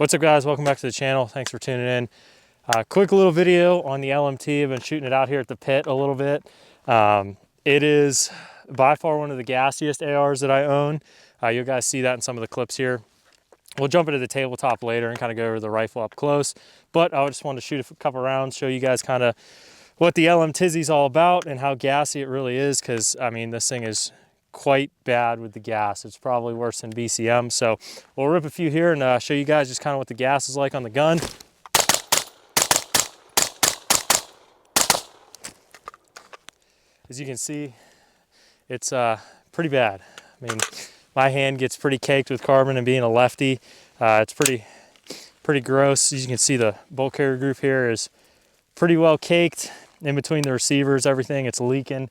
What's up, guys? Welcome back to the channel. Thanks for tuning in. Quick little video on the LMT. I've been shooting it out here at the pit a little bit. It is by far one of the gassiest ARs that I own. You guys see that in some of the clips here. We'll jump into the tabletop later and kind of go over the rifle up close. But I just wanted to shoot a couple rounds, show you guys kind of what the LMTizzy is all about and how gassy it really is. Because I mean, this thing is quite bad with the gas. It's probably worse than BCM. So we'll rip a few here and show you guys just kind of what the gas is like on the gun. As you can see, it's pretty bad. I mean, my hand gets pretty caked with carbon, and being a lefty, it's pretty gross. As you can see, the bolt carrier groove here is pretty well caked in between the receivers, everything. It's leaking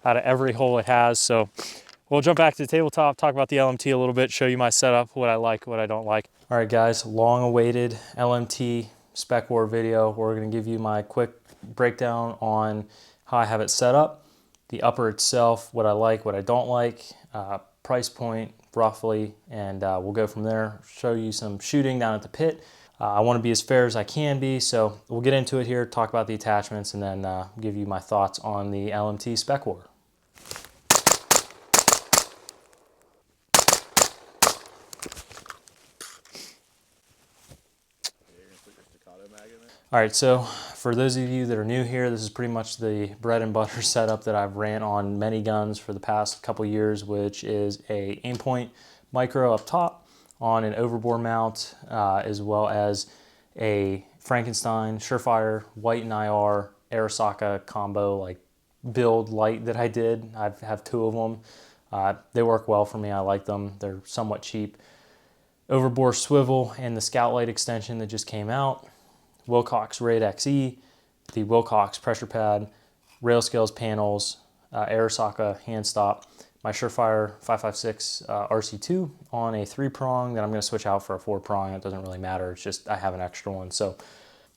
out of every hole it has. So we'll jump back to the tabletop, talk about the LMT a little bit, show you my setup, what I like, what I don't like. All right, guys, long awaited LMT Spec War video. We're gonna give you my quick breakdown on how I have it set up, the upper itself, what I like, what I don't like, price point roughly, and we'll go from there. Show you some shooting down at the pit. I want to be as fair as I can be, so we'll get into it here, talk about the attachments, and then give you my thoughts on the LMT Spec War. All right, so for those of you that are new here, this is pretty much the bread and butter setup that I've ran on many guns for the past couple years, which is a Aimpoint Micro up top on an overbore mount, as well as a Frankenstein Surefire white and IR Arisaka combo like build light that I did. I have two of them. They work well for me. I like them. They're somewhat cheap. Overbore swivel and the Scout Light extension that just came out. Wilcox Raid XE, the Wilcox pressure pad, rail scales panels, Arisaka hand stop, my Surefire 5.56 RC2 on a 3-prong that I'm going to switch out for a 4-prong. It doesn't really matter. It's just I have an extra one. So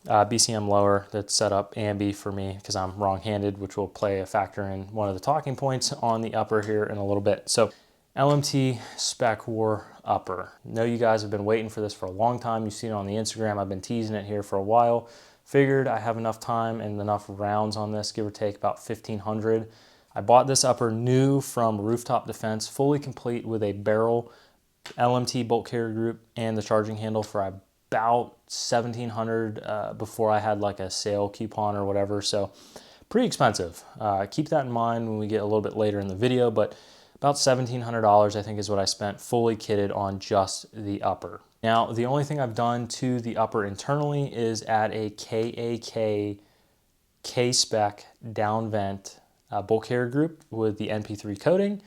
BCM lower that's set up ambi for me because I'm wrong-handed, which will play a factor in one of the talking points on the upper here in a little bit. So LMT Spec War upper. I know you guys have been waiting for this for a long time. You've seen it on the Instagram. I've been teasing it here for a while. Figured I have enough time and enough rounds on this, give or take about 1,500. I bought this upper new from Rooftop Defense, fully complete with a barrel, LMT bolt carrier group, and the charging handle for about 1,700 before I had like a sale coupon or whatever. So pretty expensive. Keep that in mind when we get a little bit later in the video, but about $1,700 I think is what I spent fully kitted on just the upper. Now, the only thing I've done to the upper internally is add a KAK K-Spec down vent bolt carrier group with the NP3 coating,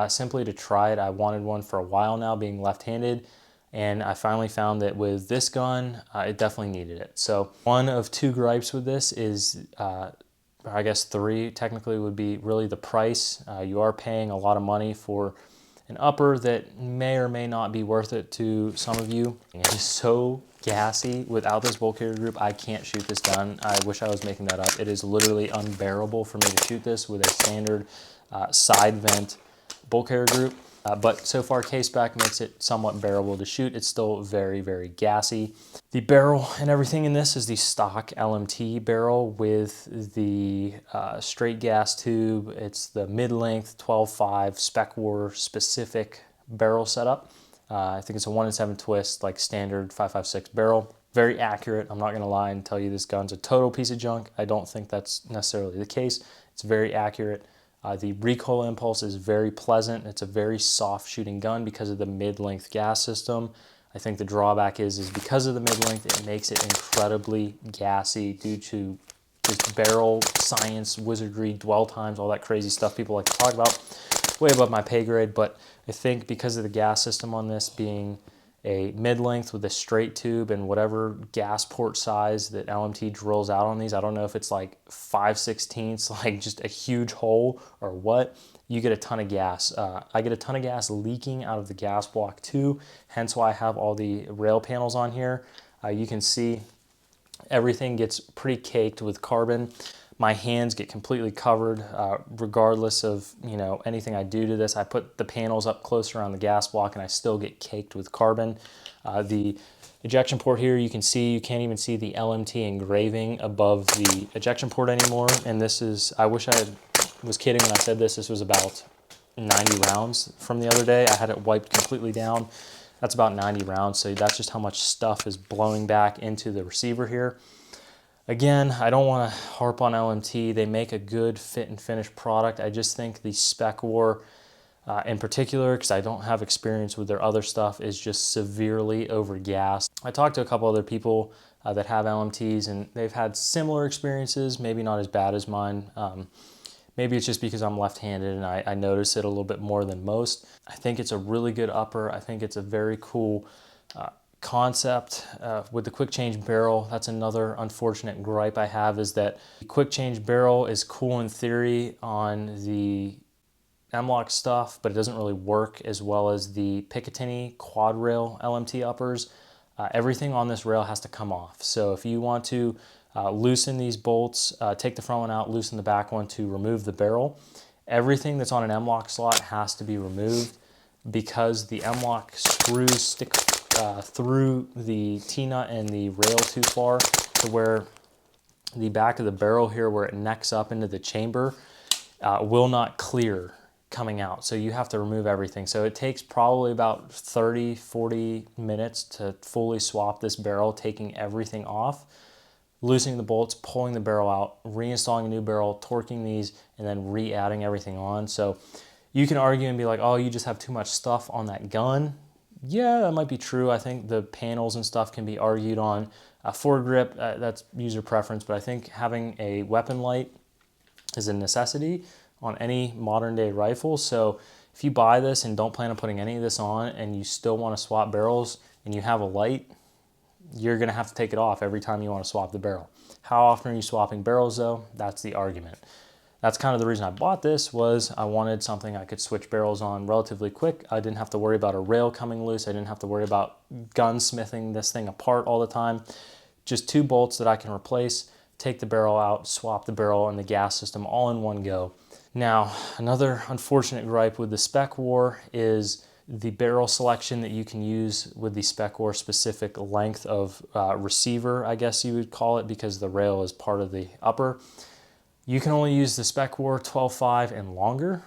simply to try it. I wanted one for a while now, being left-handed, and I finally found that with this gun, it definitely needed it. So one of two gripes with this is I guess three technically would be really the price. You are paying a lot of money for an upper that may or may not be worth it to some of you. It's just so gassy. Without this bolt carrier group, I can't shoot this gun. I wish I was making that up. It is literally unbearable for me to shoot this with a standard side vent bolt carrier group. But so far, K-Spec makes it somewhat bearable to shoot. It's still very, very gassy. The barrel and everything in this is the stock LMT barrel with the straight gas tube. It's the mid-length 12.5 Spec War specific barrel setup. I think it's a 1 in 7 twist, like standard 5.56 barrel. Very accurate. I'm not gonna lie and tell you this gun's a total piece of junk. I don't think that's necessarily the case. It's very accurate. The recoil impulse is very pleasant. It's a very soft shooting gun because of the mid-length gas system. I think the drawback is because of the mid-length, it makes it incredibly gassy due to just barrel science, wizardry, dwell times, all that crazy stuff people like to talk about. Way above my pay grade, but I think because of the gas system on this being a mid-length with a straight tube and whatever gas port size that LMT drills out on these, I don't know if it's like 5/16, like just a huge hole or what, you get a ton of gas. I get a ton of gas leaking out of the gas block too, hence why I have all the rail panels on here. You can see everything gets pretty caked with carbon. My hands get completely covered regardless of anything I do to this. I put the panels up close around the gas block and I still get caked with carbon. The Ejection port here, you can see, you can't even see the LMT engraving above the ejection port anymore. And this is, I wish was kidding when I said this was about 90 rounds from the other day. I had it wiped completely down. That's about 90 rounds. So that's just how much stuff is blowing back into the receiver here. Again, I don't want to harp on LMT. They make a good fit and finish product. I just think the SpecWar in particular, because I don't have experience with their other stuff, is just severely overgassed. I talked to a couple other people that have LMTs, and they've had similar experiences, maybe not as bad as mine. Maybe it's just because I'm left-handed and I notice it a little bit more than most. I think it's a really good upper. I think it's a very cool concept with the quick change barrel. That's another unfortunate gripe I have, is that the quick change barrel is cool in theory on the M-LOK stuff, but it doesn't really work as well as the Picatinny quad rail LMT uppers. Everything on this rail has to come off. So if you want to loosen these bolts, take the front one out, loosen the back one to remove the barrel, everything that's on an M-LOK slot has to be removed, because the M-LOK screws stick through the T-nut and the rail too far, to where the back of the barrel here, where it necks up into the chamber, will not clear coming out. So you have to remove everything. So it takes probably about 30-40 minutes to fully swap this barrel, taking everything off, loosening the bolts, pulling the barrel out, reinstalling a new barrel, torquing these, and then re-adding everything on. So you can argue and be like, oh, you just have too much stuff on that gun. Yeah, that might be true. I think the panels and stuff can be argued on. Foregrip, that's user preference, but I think having a weapon light is a necessity on any modern day rifle. So if you buy this and don't plan on putting any of this on, and you still want to swap barrels and you have a light, you're going to have to take it off every time you want to swap the barrel. How often are you swapping barrels though? That's the argument. That's kind of the reason I bought this, was I wanted something I could switch barrels on relatively quick. I didn't have to worry about a rail coming loose. I didn't have to worry about gunsmithing this thing apart all the time. Just 2 bolts that I can replace, take the barrel out, swap the barrel and the gas system all in one go. Now, another unfortunate gripe with the SpecWar is the barrel selection that you can use with the SpecWar specific length of receiver, I guess you would call it, because the rail is part of the upper. You can only use the SpecWar 12.5 and longer.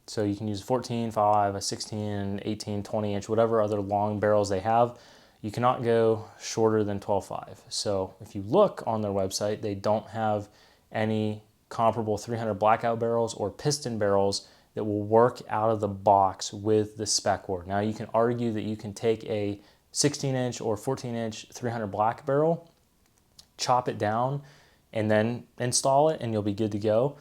So you can use 14.5, a 16, 18, 20 inch, whatever other long barrels they have. You cannot go shorter than 12.5. So if you look on their website, they don't have any comparable 300 blackout barrels or piston barrels that will work out of the box with the SpecWar. Now you can argue that you can take a 16 inch or 14 inch 300 black barrel, chop it down, and then install it and you'll be good to go.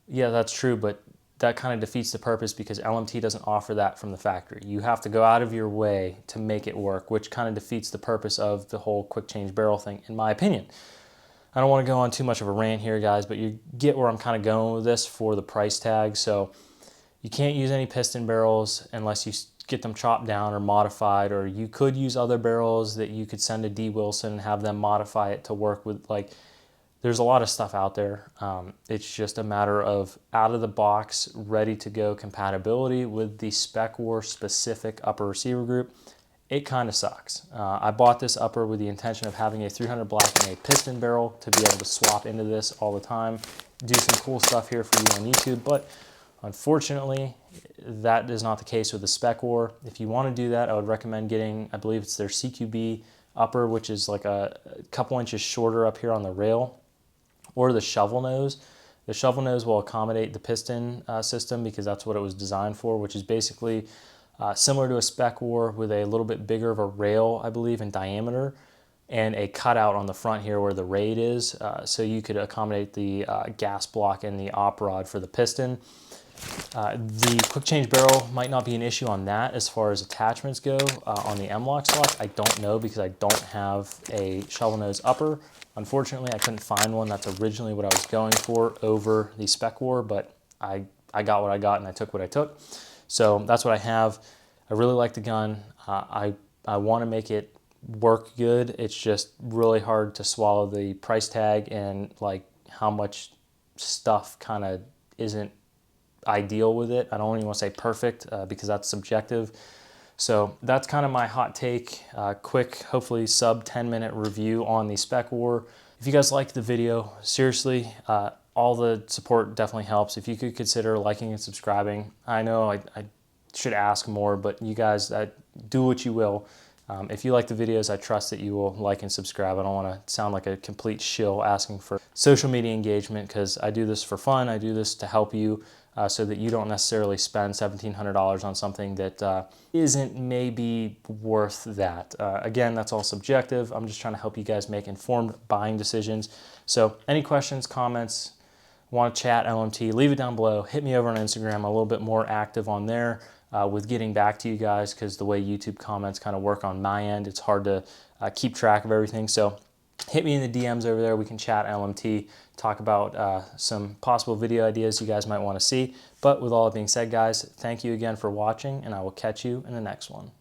Yeah, that's true, but that kind of defeats the purpose, because LMT doesn't offer that from the factory. You have to go out of your way to make it work, which kind of defeats the purpose of the whole quick change barrel thing, in my opinion. I don't want to go on too much of a rant here, guys, but you get where I'm kind of going with this for the price tag. So you can't use any piston barrels unless you get them chopped down or modified, or you could use other barrels that you could send to D. Wilson and have them modify it to work with, like, there's a lot of stuff out there. It's just a matter of out of the box, ready to go compatibility with the SpecWar specific upper receiver group. It kind of sucks. I bought this upper with the intention of having a 300 black and a piston barrel to be able to swap into this all the time, do some cool stuff here for you on YouTube, but unfortunately, that is not the case with the SpecWar. If you want to do that, I would recommend getting, I believe it's their CQB upper, which is like a couple inches shorter up here on the rail, or the shovel nose. The shovel nose will accommodate the piston system, because that's what it was designed for, which is basically similar to a SpecWar with a little bit bigger of a rail, I believe, in diameter, and a cutout on the front here where the raid is, so you could accommodate the gas block and the op rod for the piston. The quick change barrel might not be an issue on that as far as attachments go. On the M-LOK slot, I don't know, because I don't have a shovel nose upper. Unfortunately, I couldn't find one. That's originally what I was going for over the SpecWar, but I got what I got and I took what I took. So that's what I have. I really like the gun. I want to make it work good. It's just really hard to swallow the price tag and like how much stuff kind of isn't ideal with it. I don't even want to say perfect, because that's subjective. So that's kind of my hot take, quick, hopefully sub 10-minute review on the Spec War. If you guys liked the video, seriously, all the support definitely helps. If you could consider liking and subscribing. I know I should ask more, but you guys do what you will. If you like the videos, I trust that you will like and subscribe. I don't want to sound like a complete shill asking for social media engagement, because I do this for fun. I do this to help you so that you don't necessarily spend $1,700 on something that isn't maybe worth that. Again, that's all subjective. I'm just trying to help you guys make informed buying decisions. So any questions, comments, want to chat LMT, leave it down below. Hit me over on Instagram. I'm a little bit more active on there with getting back to you guys, because the way YouTube comments kind of work on my end, it's hard to keep track of everything. So hit me in the DMs over there. We can chat LMT, talk about some possible video ideas you guys might want to see. But with all that being said, guys, thank you again for watching, and I will catch you in the next one.